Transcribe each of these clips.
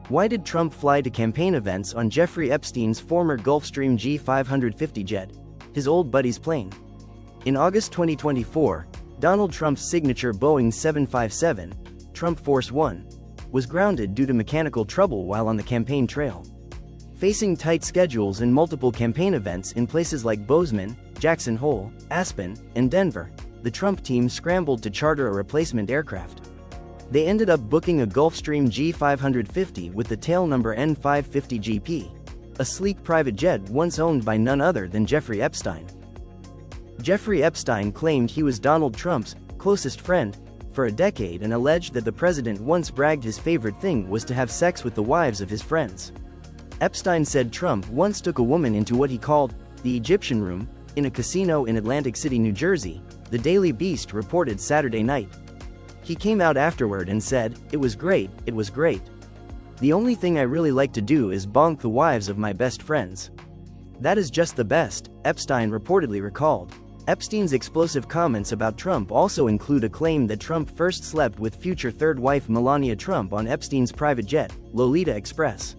Why did Trump fly to campaign events on Jeffrey Epstein's former Gulfstream G550 jet, his old buddy's plane? In August 2024, Donald Trump's signature Boeing 757, Trump Force One, was grounded due to mechanical trouble while on the campaign trail. Facing tight schedules and multiple campaign events in places like Bozeman, Jackson Hole, Aspen, and Denver, the Trump team scrambled to charter a replacement aircraft. They ended up booking a Gulfstream G550 with the tail number N550GP, a sleek private jet once owned by none other than Jeffrey Epstein. Jeffrey Epstein claimed he was Donald Trump's closest friend for a decade and alleged that the president once bragged his favorite thing was to have sex with the wives of his friends. Epstein said Trump once took a woman into what he called the Egyptian room in a casino in Atlantic City, New Jersey, the Daily Beast reported Saturday night. He came out afterward and said, "It was great, it was great. The only thing I really like to do is bonk the wives of my best friends. That is just the best," Epstein reportedly recalled. Epstein's explosive comments about Trump also include a claim that Trump first slept with future third wife Melania Trump on Epstein's private jet, Lolita Express.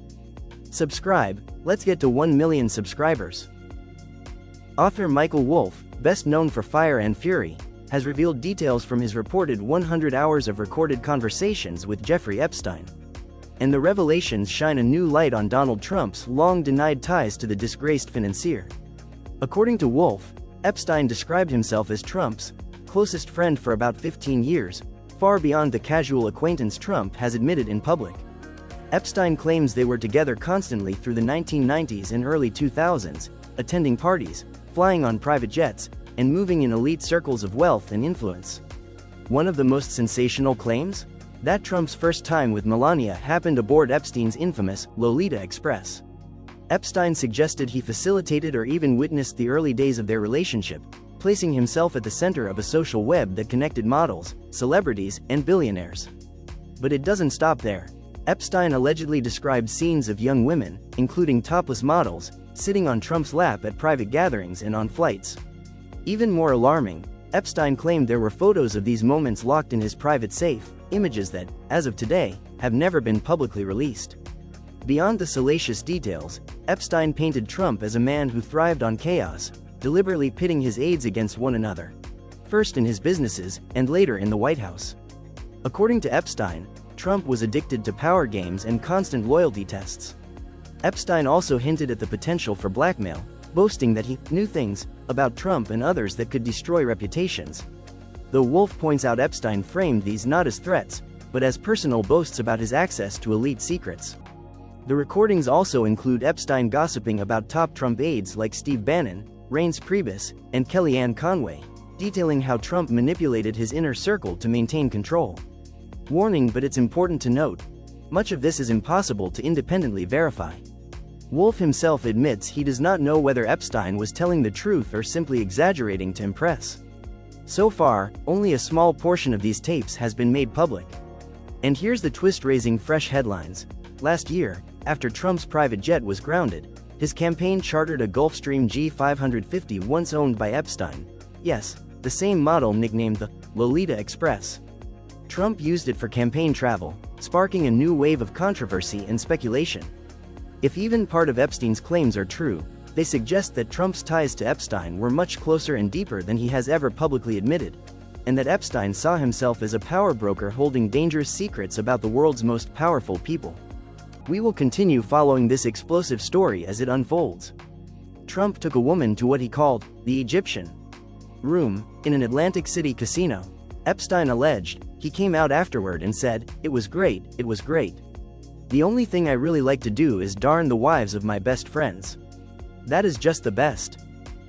Subscribe, let's get to 1 million subscribers. Author Michael Wolff, best known for Fire and Fury, has revealed details from his reported 100 hours of recorded conversations with Jeffrey Epstein. And the revelations shine a new light on Donald Trump's long-denied ties to the disgraced financier. According to Wolff, Epstein described himself as Trump's closest friend for about 15 years, far beyond the casual acquaintance Trump has admitted in public. Epstein claims they were together constantly through the 1990s and early 2000s, attending parties, flying on private jets, and moving in elite circles of wealth and influence. One of the most sensational claims? That Trump's first time with Melania happened aboard Epstein's infamous Lolita Express. Epstein suggested he facilitated or even witnessed the early days of their relationship, placing himself at the center of a social web that connected models, celebrities, and billionaires. But it doesn't stop there. Epstein allegedly described scenes of young women, including topless models, sitting on Trump's lap at private gatherings and on flights. Even more alarming, Epstein claimed there were photos of these moments locked in his private safe, images that, as of today, have never been publicly released. Beyond the salacious details, Epstein painted Trump as a man who thrived on chaos, deliberately pitting his aides against one another, first in his businesses and later in the White House. According to Epstein, Trump was addicted to power games and constant loyalty tests. Epstein also hinted at the potential for blackmail, boasting that he knew things about Trump and others that could destroy reputations. Though Wolff points out Epstein framed these not as threats, but as personal boasts about his access to elite secrets. The recordings also include Epstein gossiping about top Trump aides like Steve Bannon, Reince Priebus, and Kellyanne Conway, detailing how Trump manipulated his inner circle to maintain control. Warning, but it's important to note, much of this is impossible to independently verify. Wolff himself admits he does not know whether Epstein was telling the truth or simply exaggerating to impress. So far, only a small portion of these tapes has been made public. And here's the twist-raising fresh headlines. Last year, after Trump's private jet was grounded, his campaign chartered a Gulfstream G550 once owned by Epstein. Yes, the same model nicknamed the Lolita Express. Trump used it for campaign travel, sparking a new wave of controversy and speculation. If even part of Epstein's claims are true, they suggest that Trump's ties to Epstein were much closer and deeper than he has ever publicly admitted, and that Epstein saw himself as a power broker holding dangerous secrets about the world's most powerful people. We will continue following this explosive story as it unfolds. Trump took a woman to what he called the Egyptian room in an Atlantic City casino. Epstein alleged. He came out afterward and said, "It was great, it was great. The only thing I really like to do is darn the wives of my best friends. That is just the best."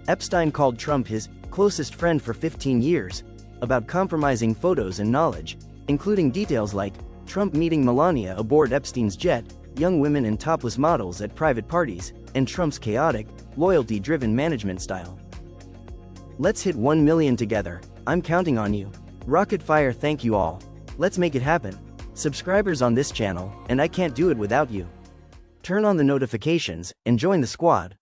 Epstein called Trump his closest friend for 15 years, about compromising photos and knowledge, including details like Trump meeting Melania aboard Epstein's jet, young women and topless models at private parties, and Trump's chaotic, loyalty-driven management style. Let's hit 1 million together. I'm counting on you. Rocket fire, thank you all. Let's make it happen. Subscribers on this channel, and I can't do it without you. Turn on the notifications and join the squad.